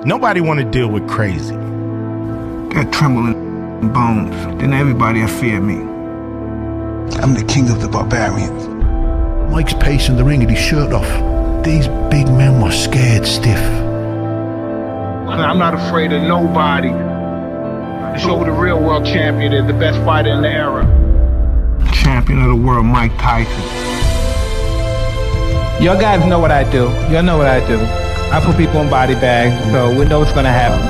Nobody want to deal with crazy. Got trembling bones, then everybody will fear me. I'm the king of the barbarians. Mike's pacing the ring with his shirt off. These big men were scared stiff. I'm not afraid of nobody. Show the real world champion is the best fighter in the era. Champion of the world, Mike Tyson. Your guys know what I do. You know what I do. I put people in body bags, so we know what's gonna happen.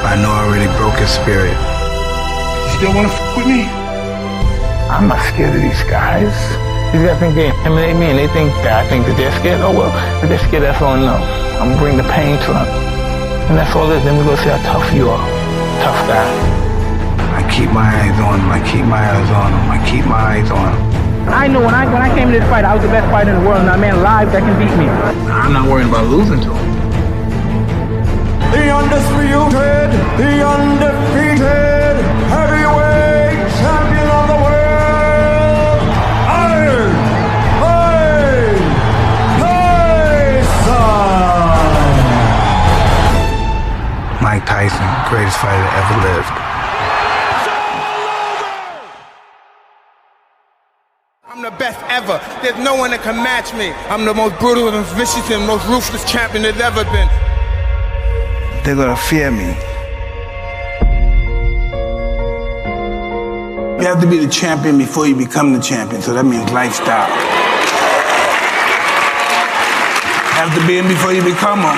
I know I already broke his spirit. You still wanna f with me? I'm not scared of these guys. These guys think they intimidate me and they think that I think that they're scared. Oh well, if they're scared, that's all I know. I'm gonna bring the pain to them. And that's all it is. Then we go see how tough you are. Tough guy. I keep my eyes on him. I keep my eyes on him. I keep my eyes on him. I know when I came to this fight, I was the best fighter in the world, and that man live that can beat me. I'm not worried about losing to him. The undisputed, the undefeated heavyweight champion of the world, Mike Tyson, greatest fighter that ever lived. I'm the best ever. There's no one that can match me. I'm the most brutal and vicious and most ruthless champion there's ever been. They're gonna fear me. You have to be the champion before you become the champion, so that means lifestyle. You have to be him before you become him.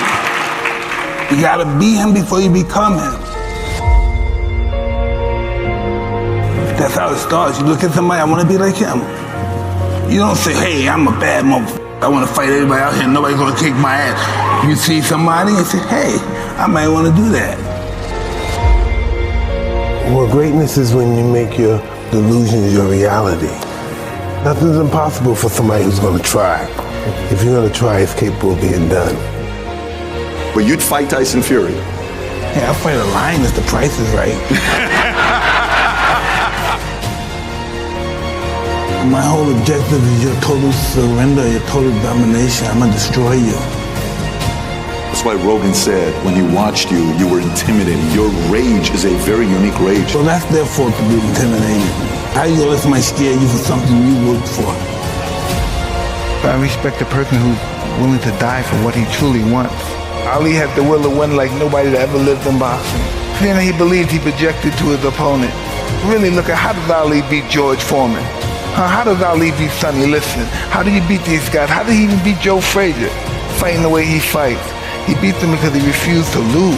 You gotta be him before you become him. That's how it starts. You look at somebody, I wanna be like him. You don't say, hey, I'm a bad motherfucker. I wanna fight everybody out here, nobody's gonna kick my ass. You see somebody and say, hey, I might wanna do that. Well, greatness is when you make your delusions your reality. Nothing's impossible for somebody who's gonna try. If you're gonna try, it's capable of being done. But you'd fight Tyson Fury. Yeah, I'll fight a lion if the price is right. My whole objective is your total surrender, your total domination. I'm gonna destroy you. That's why Rogan said when he watched you, you were intimidating. Your rage is a very unique rage. So that's their fault to be intimidated. How you gonna let somebody scare you for something you worked for? I respect a person who's willing to die for what he truly wants. Ali had the will to win like nobody that ever lived in boxing. Then he believed he projected to his opponent. Really look at how does Ali beat George Foreman? How does Ali beat Sonny Liston? How do you beat these guys? How did he even beat Joe Frazier? Fighting the way he fights. He beat them because he refused to lose.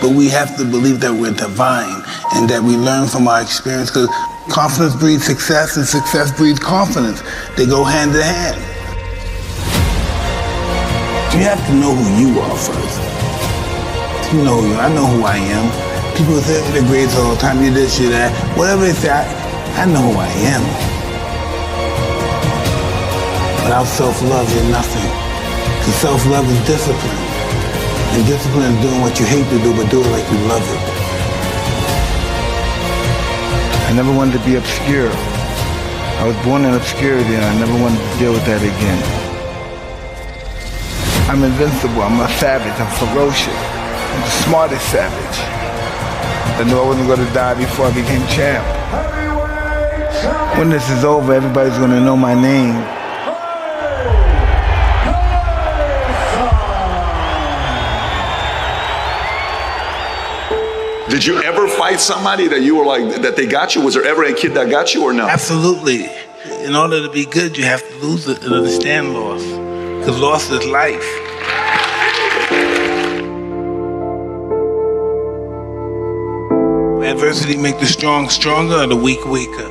But we have to believe that we're divine and that we learn from our experience, because confidence breeds success and success breeds confidence. They go hand in hand. You have to know who you are first. You know who you are. I know who I am. People say they're great all the time, you're this, you're that. Whatever they say, I know who I am. Without self-love, you're nothing. Because self-love is discipline. And discipline is doing what you hate to do, but do it like you love it. I never wanted to be obscure. I was born in obscurity and I never wanted to deal with that again. I'm invincible, I'm a savage, I'm ferocious. I'm the smartest savage. I knew I wasn't going to die before I became champ. When this is over, everybody's going to know my name. Did you ever fight somebody that you were like, that they got you? Was there ever a kid that got you or no? Absolutely. In order to be good, you have to lose it and understand loss. Because loss is life. Adversity make the strong stronger or the weak weaker.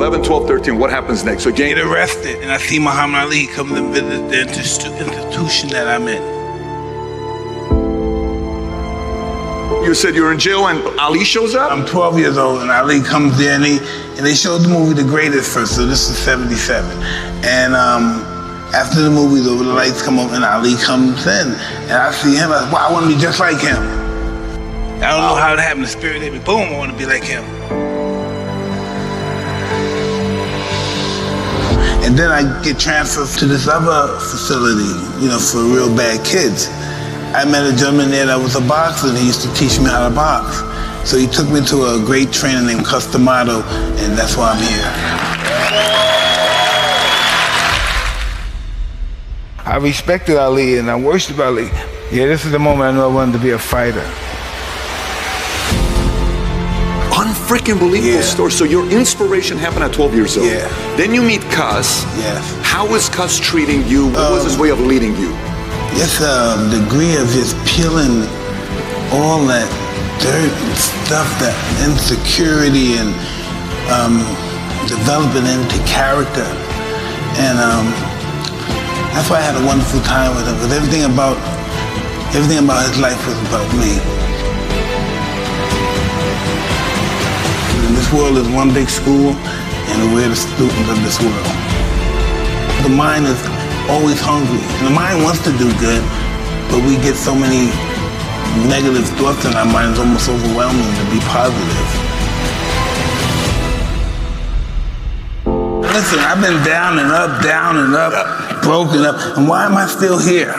11, 12, 13, what happens next? So Get arrested, and I see Muhammad Ali come and visit the institution that I'm in. You said you were in jail and Ali shows up? I'm 12 years old and Ali comes there and they showed the movie The Greatest first, so this is 77. And after the movie's over, the lights come up and Ali comes in. And I see him, I wow, I want to be just like him. I don't know how it happened, the spirit hit me, boom, I want to be like him. And then I get transferred to this other facility, for real bad kids. I met a gentleman there that was a boxer, and he used to teach me how to box. So he took me to a great trainer named Customato, and that's why I'm here. I respected Ali and I worshiped Ali. Yeah, this is the moment I knew I wanted to be a fighter. Unfreaking believable story. So your inspiration happened at 12 years old. Yeah. Then you meet Cus. Yes. How is Cus treating you? What was his way of leading you? It's a degree of just peeling all that dirt and stuff, that insecurity, and developing into character. And that's why I had a wonderful time with him, because everything about his life was about me. And this world is one big school, and we're the students of this world. The mind is always hungry, and the mind wants to do good, but we get so many negative thoughts in our mind, it's almost overwhelming to be positive. Listen, I've been down and up, broken up, and why am I still here?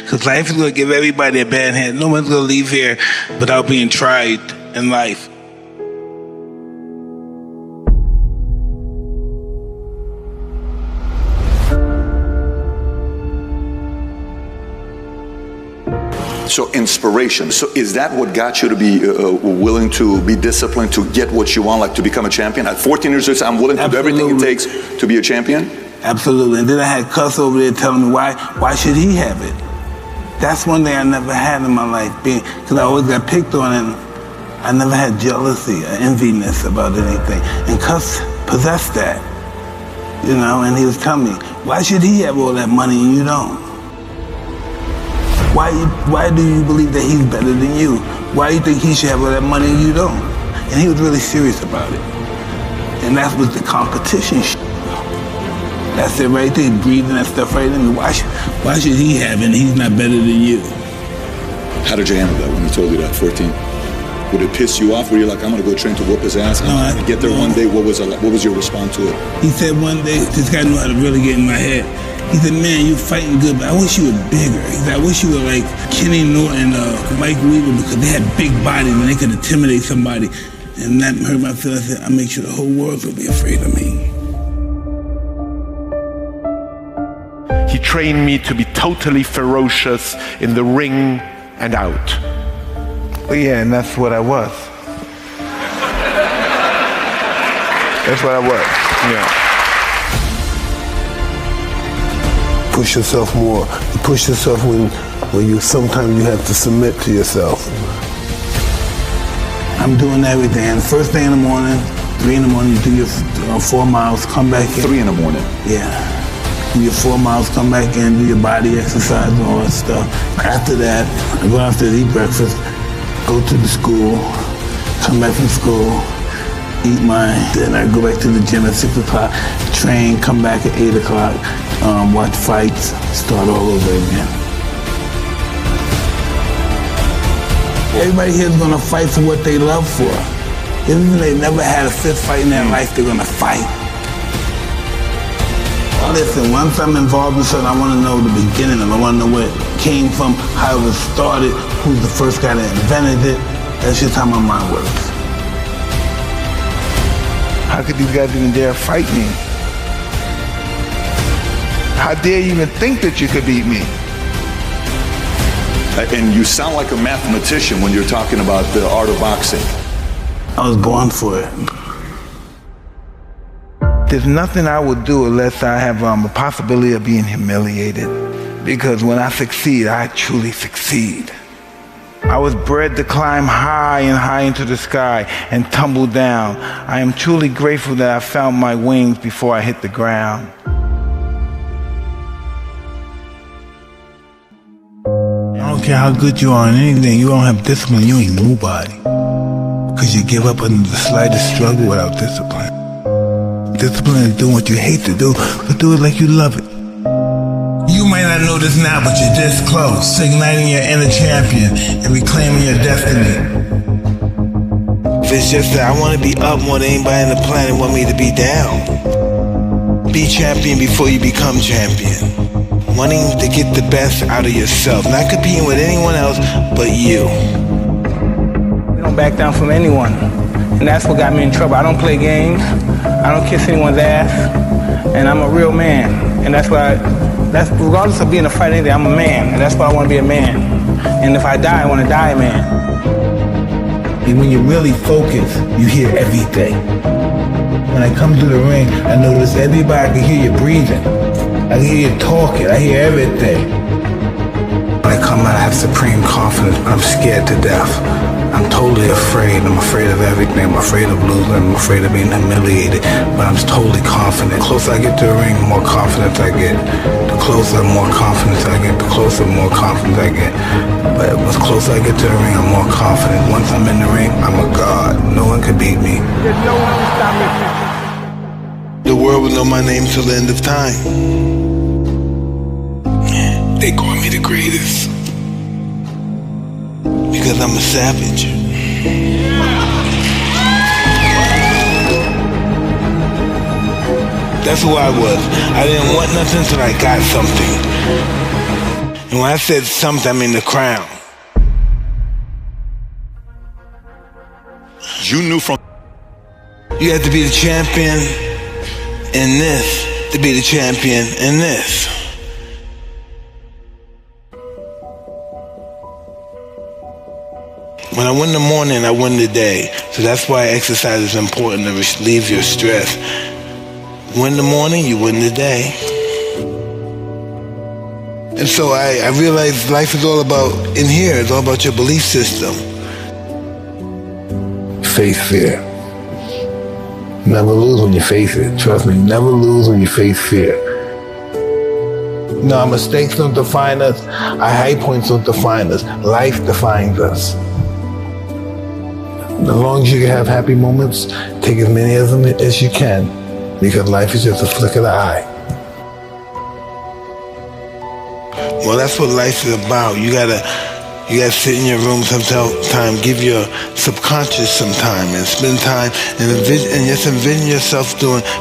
Because life is going to give everybody a bad hand. No one's going to leave here without being tried in life. So inspiration. So is that what got you to be willing to be disciplined, to get what you want, like to become a champion? At 14 years old, I'm willing to do everything it takes to be a champion? Absolutely. And then I had Cus over there telling me why should he have it? That's one thing I never had in my life, because I always got picked on, and I never had jealousy or enviness about anything. And Cus possessed that, and he was telling me, why should he have all that money and you don't? Why do you believe that he's better than you? Why do you think he should have all that money and you don't? And he was really serious about it. And that was the competition shit. That's it right there, breathing that stuff right in me. Why should he have it and he's not better than you? How did you handle that when he told you that, 14? Would it piss you off? Were you like, I'm gonna go train to whoop his ass? I'm gonna get there one day. What was your response to it? He said one day, this guy knew how to really get in my head. He said, man, you're fighting good, but I wish you were bigger. He said, I wish you were like Kenny Norton, Mike Weaver, because they had big bodies and they could intimidate somebody. And that hurt my feelings. I said, I make sure the whole world will be afraid of me. He trained me to be totally ferocious in the ring and out. Well, yeah, and that's what I was. That's what I was, yeah. Push yourself more. You push yourself when sometimes you have to submit to yourself. I'm doing everything. And first thing in the morning, 3 in the morning, you do your 4 miles, come back in. 3 in the morning? Yeah. Do your 4 miles, come back in, do your body exercise and all that stuff. After that, I go out to eat breakfast, go to the school, come back from school, eat my dinner, go back to the gym at 6 o'clock, train, come back at 8 o'clock, watch fights, start all over again. Everybody here is gonna fight for what they love for. Even if they never had a fist fight in their life, they're gonna fight. Listen, once I'm involved in something, I wanna know the beginning of it. I wanna know where it came from, how it was started, who's the first guy that invented it. That's just how my mind works. How could these guys even dare fight me? How dare you even think that you could beat me? And you sound like a mathematician when you're talking about the art of boxing. I was born for it. There's nothing I would do unless I have a possibility of being humiliated. Because when I succeed, I truly succeed. I was bred to climb high and high into the sky and tumble down. I am truly grateful that I found my wings before I hit the ground. I don't care how good you are in anything, you don't have discipline, you ain't nobody. Because you give up under the slightest struggle without discipline. Discipline is doing what you hate to do, but do it like you love it. You might not know this now, but you're this close to igniting your inner champion and reclaiming your destiny. It's just that I want to be up more than anybody on the planet want me to be down. Be champion before you become champion. Wanting to get the best out of yourself. Not competing with anyone else but you. We don't back down from anyone. And that's what got me in trouble. I don't play games. I don't kiss anyone's ass. And I'm a real man. And that's regardless of being a fighter, I'm a man. And that's why I want to be a man. And if I die, I want to die a man. And when you really focus, you hear everything. When I come to the ring, I notice everybody. I can hear you breathing. I can hear you talking. I hear everything. When I come out, I have supreme confidence, but I'm scared to death. I'm totally afraid. I'm afraid of everything. I'm afraid of losing. I'm afraid of being humiliated. But I'm totally confident. The closer I get to the ring, the more confidence I get. The closer, the more confidence I get. The closer, the more confidence I get. But the closer I get to the ring, I'm more confident. Once I'm in the ring, I'm a god. No one can beat me. There's no one to stop me. The world will know my name till the end of time. They call me the greatest. Because I'm a savage. That's who I was. I didn't want nothing until I got something. And when I said something, I mean the crown. You knew from... You have to be the champion in this to be the champion in this. When I win the morning, I win the day. So that's why exercise is important to relieve your stress. Win the morning, you win the day. And so I realized life is all about, in here, it's all about your belief system. Face fear. Never lose when you face it. Trust me, never lose when you face fear. No, our mistakes don't define us. Our high points don't define us. Life defines us. As long as you can have happy moments, take as many of them as you can, because life is just a flick of the eye. Well, that's what life is about. You gotta sit in your room sometime, give your subconscious some time and spend time and just envision yourself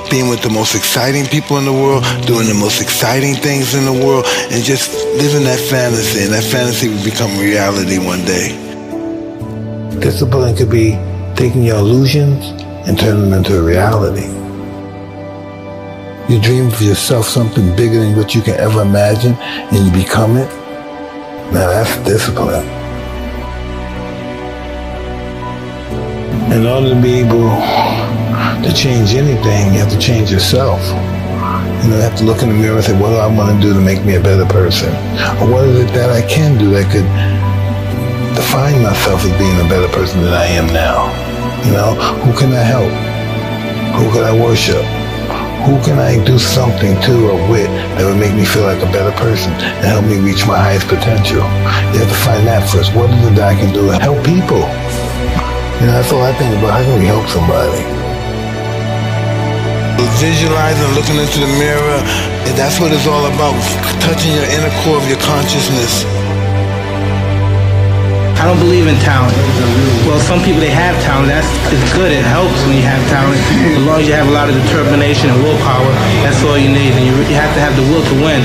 being with the most exciting people in the world, doing the most exciting things in the world, and just living that fantasy, and that fantasy will become reality one day. Discipline could be taking your illusions and turning them into a reality. You dream for yourself something bigger than what you can ever imagine, and you become it. Now that's discipline. In order to be able to change anything, you have to change yourself. You know, you have to look in the mirror and say, what do I want to do to make me a better person? Or what is it that I can do that could define myself as being a better person than I am now? You know, who can I help? Who can I worship? Who can I do something to or with that would make me feel like a better person and help me reach my highest potential? You have to find that first. What is it that I can do to help people? You know, that's all I think about. How can we help somebody? Visualizing, looking into the mirror, and that's what it's all about, touching your inner core of your consciousness. I don't believe in talent. Well, some people, they have talent. It's good. It helps when you have talent. As long as you have a lot of determination and willpower, that's all you need. And you have to have the will to win.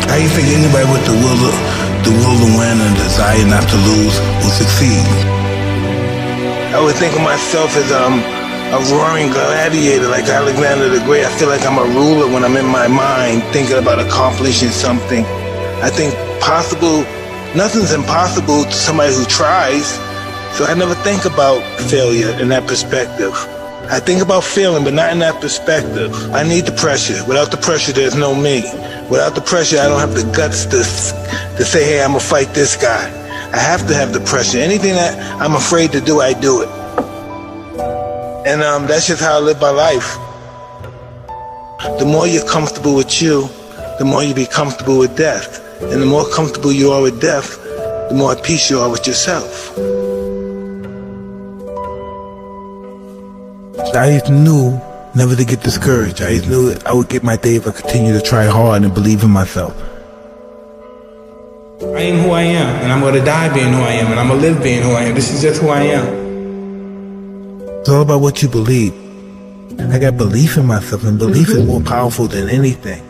How do you think anybody with the will to win and desire not to lose will succeed? I would think of myself as a roaring gladiator like Alexander the Great. I feel like I'm a ruler when I'm in my mind thinking about accomplishing something. I think nothing's impossible to somebody who tries. So I never think about failure in that perspective. I think about failing, but not in that perspective. I need the pressure. Without the pressure, there's no me. Without the pressure, I don't have the guts to say, hey, I'm gonna fight this guy. I have to have the pressure. Anything that I'm afraid to do, I do it. And that's just how I live my life. The more you're comfortable with you, the more you be comfortable with death. And the more comfortable you are with death, the more at peace you are with yourself. I just knew never to get discouraged. I just knew that I would get my day if I continue to try hard and believe in myself. I am who I am, and I'm going to die being who I am, and I'm going to live being who I am. This is just who I am. It's all about what you believe. I got belief in myself, and belief is more powerful than anything.